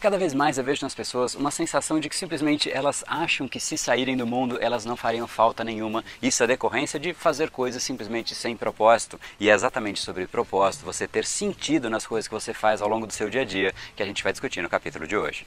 Cada vez mais eu vejo nas pessoas uma sensação de que simplesmente elas acham que se saírem do mundo elas não fariam falta nenhuma. Isso é decorrência de fazer coisas simplesmente sem propósito. E é exatamente sobre propósito, você ter sentido nas coisas que você faz ao longo do seu dia a dia, que a gente vai discutir no capítulo de hoje.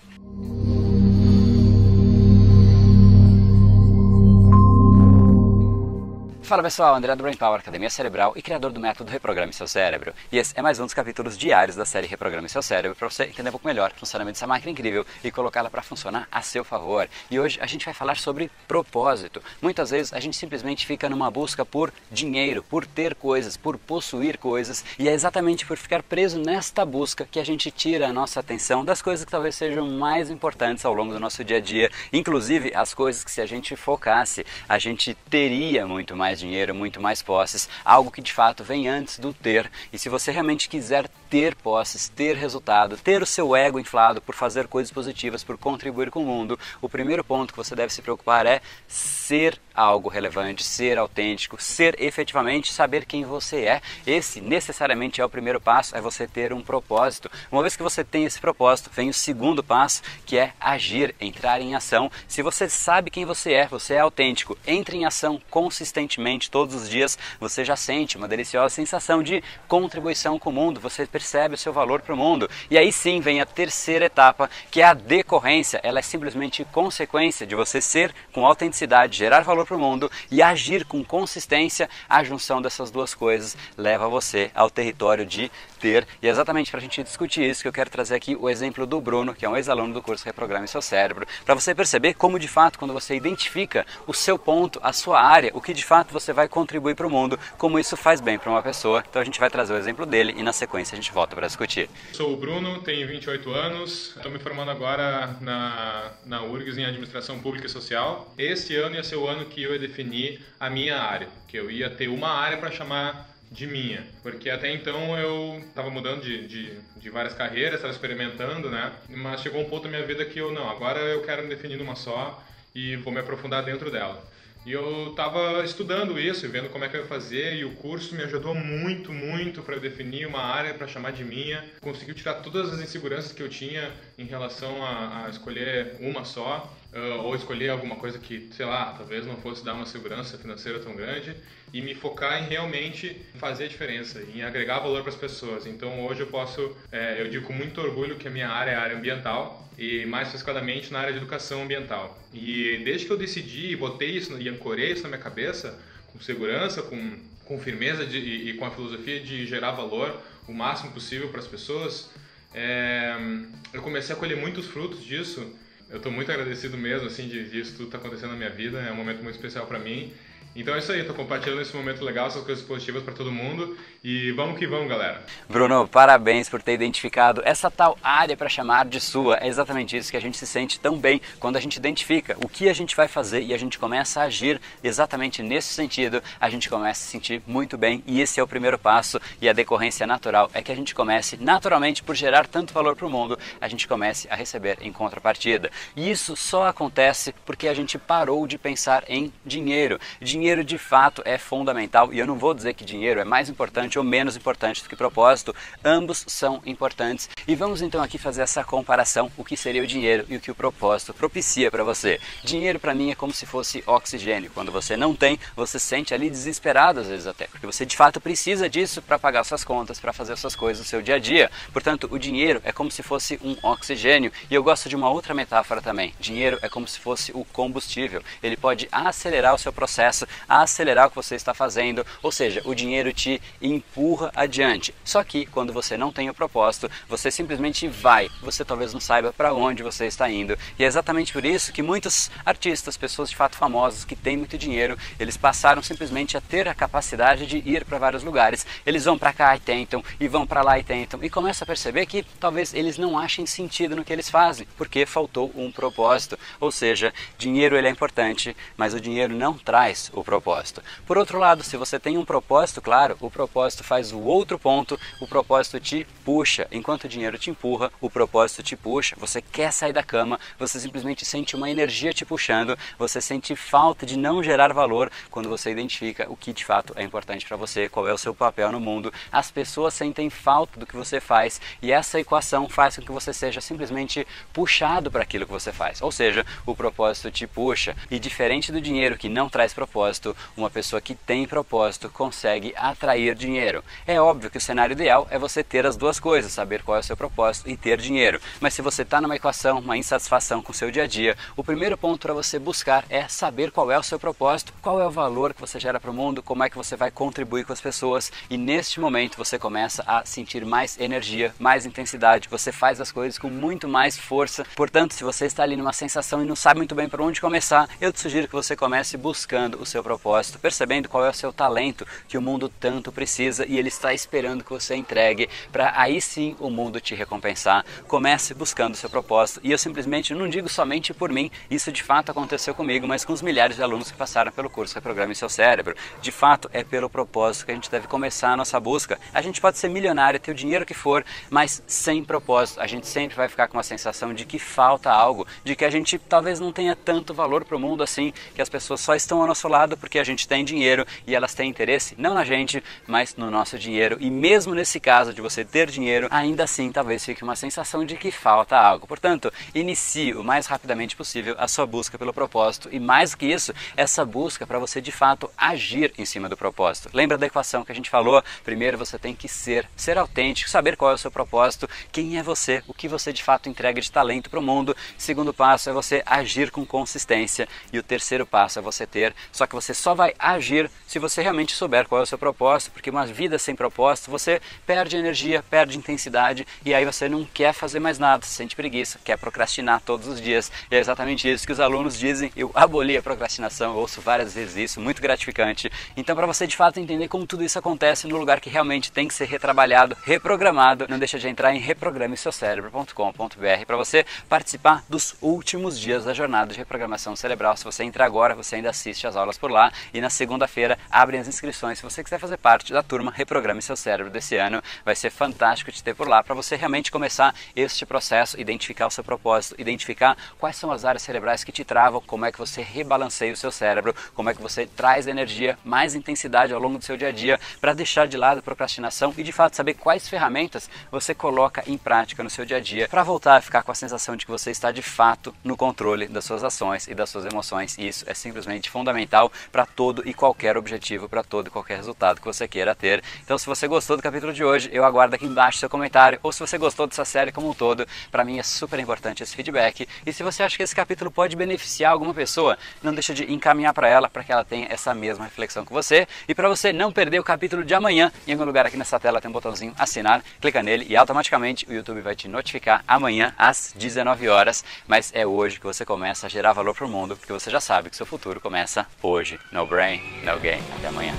Fala pessoal, André do Brain Power, Academia Cerebral e criador do método Reprograme Seu Cérebro. E esse é mais um dos capítulos diários da série Reprograme Seu Cérebro para você entender um pouco melhor o funcionamento dessa máquina incrível e colocá-la para funcionar a seu favor. E hoje a gente vai falar sobre propósito. Muitas vezes a gente simplesmente fica numa busca por dinheiro, por ter coisas, por possuir coisas, e é exatamente por ficar preso nesta busca que a gente tira a nossa atenção das coisas que talvez sejam mais importantes ao longo do nosso dia a dia, inclusive as coisas que se a gente focasse, a gente teria muito mais dinheiro, muito mais posses, algo que de fato vem antes do ter. E se você realmente quiser ter posses, ter resultado, ter o seu ego inflado por fazer coisas positivas, por contribuir com o mundo, o primeiro ponto que você deve se preocupar é ser algo relevante, ser autêntico, ser efetivamente saber quem você é. Esse necessariamente é o primeiro passo, é você ter um propósito. Uma vez que você tem esse propósito, vem o segundo passo, que é agir, entrar em ação. Se você sabe quem você é autêntico, entre em ação consistentemente todos os dias, você já sente uma deliciosa sensação de contribuição com o mundo, você percebe o seu valor para o mundo. E aí sim vem a terceira etapa, que é a decorrência. Ela é simplesmente consequência de você ser com autenticidade, gerar valor para o mundo e agir com consistência. A junção dessas duas coisas leva você ao território de ter. E é exatamente para a gente discutir isso que eu quero trazer aqui o exemplo do Bruno, que é um ex-aluno do curso Reprograme Seu Cérebro, para você perceber como de fato, quando você identifica o seu ponto, a sua área, o que de fato você vai contribuir para o mundo, como isso faz bem para uma pessoa. Então a gente vai trazer o exemplo dele e na sequência a gente volta para discutir. Sou o Bruno, tenho 28 anos, estou me formando agora na URGS em Administração Pública e Social. Esse ano ia ser o ano que eu ia definir a minha área, que eu ia ter uma área para chamar de minha, porque até então eu estava mudando de várias carreiras, estava experimentando, né? Mas chegou um ponto da minha vida que agora eu quero me definir numa só e vou me aprofundar dentro dela. E eu estava estudando isso e vendo como é que eu ia fazer, e o curso me ajudou muito para definir uma área para chamar de minha. Conseguiu tirar todas as inseguranças que eu tinha em relação a escolher uma só, ou escolher alguma coisa que, sei lá, talvez não fosse dar uma segurança financeira tão grande, e me focar em realmente fazer a diferença, em agregar valor para as pessoas. Então hoje eu posso, eu digo com muito orgulho que a minha área é a área ambiental, e mais especificamente na área de educação ambiental. E desde que eu decidi e botei isso e ancorei isso na minha cabeça, com segurança, com firmeza e com a filosofia de gerar valor o máximo possível para as pessoas, eu comecei a colher muitos frutos disso. Eu estou muito agradecido mesmo assim, de isso tudo estar acontecendo na minha vida, é um momento muito especial para mim. Então é isso aí, estou compartilhando esse momento legal, essas coisas positivas para todo mundo, e vamos que vamos, galera. Bruno, parabéns por ter identificado essa tal área para chamar de sua. É exatamente isso que a gente se sente tão bem quando a gente identifica o que a gente vai fazer e a gente começa a agir exatamente nesse sentido. A gente começa a se sentir muito bem, e esse é o primeiro passo, e a decorrência natural é que a gente comece naturalmente, por gerar tanto valor para o mundo, a gente comece a receber em contrapartida. E isso só acontece porque a gente parou de pensar em dinheiro. Dinheiro de fato é fundamental, e eu não vou dizer que dinheiro é mais importante ou menos importante do que propósito. Ambos são importantes, e vamos então aqui fazer essa comparação, o que seria o dinheiro e o que o propósito propicia para você. Dinheiro para mim é como se fosse oxigênio. Quando você não tem, você se sente ali desesperado às vezes até, porque você de fato precisa disso para pagar suas contas, para fazer suas coisas no seu dia a dia. Portanto, o dinheiro é como se fosse um oxigênio, e eu gosto de uma outra metáfora também. Dinheiro é como se fosse o combustível. Ele pode acelerar o seu processo, acelerar o que você está fazendo, ou seja, o dinheiro te empurra adiante. Só que quando você não tem o propósito, você simplesmente vai, você talvez não saiba para onde você está indo. E é exatamente por isso que muitos artistas, pessoas de fato famosas que têm muito dinheiro, eles passaram simplesmente a ter a capacidade de ir para vários lugares. Eles vão para cá e tentam, e vão para lá e tentam, e começam a perceber que talvez eles não achem sentido no que eles fazem, porque faltou um propósito. Ou seja, dinheiro ele é importante, mas o dinheiro não traz o propósito. Por outro lado, se você tem um propósito, claro, o propósito faz o outro ponto, o propósito te puxa. Enquanto o dinheiro te empurra, o propósito te puxa. Você quer sair da cama, você simplesmente sente uma energia te puxando, você sente falta de não gerar valor quando você identifica o que de fato é importante para você, qual é o seu papel no mundo. As pessoas sentem falta do que você faz e essa equação faz com que você seja simplesmente puxado para aquilo que você faz. Ou seja, o propósito te puxa e diferente do dinheiro que não traz propósito, uma pessoa que tem propósito consegue atrair dinheiro. É óbvio que o cenário ideal é você ter as duas coisas, saber qual é o seu propósito e ter dinheiro. Mas se você está numa equação, uma insatisfação com o seu dia a dia, o primeiro ponto para você buscar é saber qual é o seu propósito, qual é o valor que você gera para o mundo, como é que você vai contribuir com as pessoas e neste momento você começa a sentir mais energia, mais intensidade, você faz as coisas com muito mais força. Portanto, se você está ali numa sensação e não sabe muito bem por onde começar, eu te sugiro que você comece buscando o seu propósito, percebendo qual é o seu talento que o mundo tanto precisa e ele está esperando que você entregue para aí sim o mundo te recompensar. Comece buscando o seu propósito e eu simplesmente não digo somente por mim, isso de fato aconteceu comigo, mas com os milhares de alunos que passaram pelo curso Reprograme Seu Cérebro. De fato, é pelo propósito que a gente deve começar a nossa busca. A gente pode ser milionário, ter o dinheiro que for, mas sem propósito, a gente sempre vai ficar com uma sensação de que falta algo, de que a gente talvez não tenha tanto valor para o mundo assim, que as pessoas só estão ao nosso lado porque a gente tem dinheiro e elas têm interesse não na gente, mas no nosso dinheiro. E mesmo nesse caso de você ter dinheiro, ainda assim talvez fique uma sensação de que falta algo. Portanto, inicie o mais rapidamente possível a sua busca pelo propósito e mais do que isso, essa busca para você de fato agir em cima do propósito. Lembra da equação que a gente falou? Primeiro você tem que ser autêntico, saber qual é o seu propósito, quem é você, o que você de fato entrega de talento para o mundo. Segundo passo é você agir com consistência e o terceiro passo é você ter, só que você só vai agir se você realmente souber qual é o seu propósito, porque uma vida sem propósito você perde energia, perde intensidade e aí você não quer fazer mais nada, você sente preguiça, quer procrastinar todos os dias e é exatamente isso que os alunos dizem. Eu aboli a procrastinação, eu ouço várias vezes isso, muito gratificante. Então para você de fato entender como tudo isso acontece no lugar que realmente tem que ser retrabalhado, reprogramado, não deixa de entrar em reprogrameseucerebro.com.br para você participar dos últimos dias da jornada de reprogramação cerebral. Se você entrar agora, você ainda assiste as aulas por lá e na segunda-feira abrem as inscrições. Se você quiser fazer parte da turma Reprograme Seu Cérebro desse ano, vai ser fantástico te ter por lá para você realmente começar este processo, identificar o seu propósito, identificar quais são as áreas cerebrais que te travam, como é que você rebalanceia o seu cérebro, como é que você traz energia, mais intensidade ao longo do seu dia a dia para deixar de lado a procrastinação e de fato saber quais ferramentas você coloca em prática no seu dia a dia para voltar a ficar com a sensação de que você está de fato no controle das suas ações e das suas emoções. E isso é simplesmente fundamental para todo e qualquer objetivo, para todo e qualquer resultado que você queira ter. Então se você gostou do capítulo de hoje, eu aguardo aqui embaixo seu comentário, ou se você gostou dessa série como um todo, para mim é super importante esse feedback. E se você acha que esse capítulo pode beneficiar alguma pessoa, não deixa de encaminhar para ela, para que ela tenha essa mesma reflexão que você. E para você não perder o capítulo de amanhã, em algum lugar aqui nessa tela tem um botãozinho assinar, clica nele e automaticamente o YouTube vai te notificar amanhã às 19 horas. Mas é hoje que você começa a gerar valor para o mundo, porque você já sabe que seu futuro começa hoje. No brain, no gain. Até amanhã.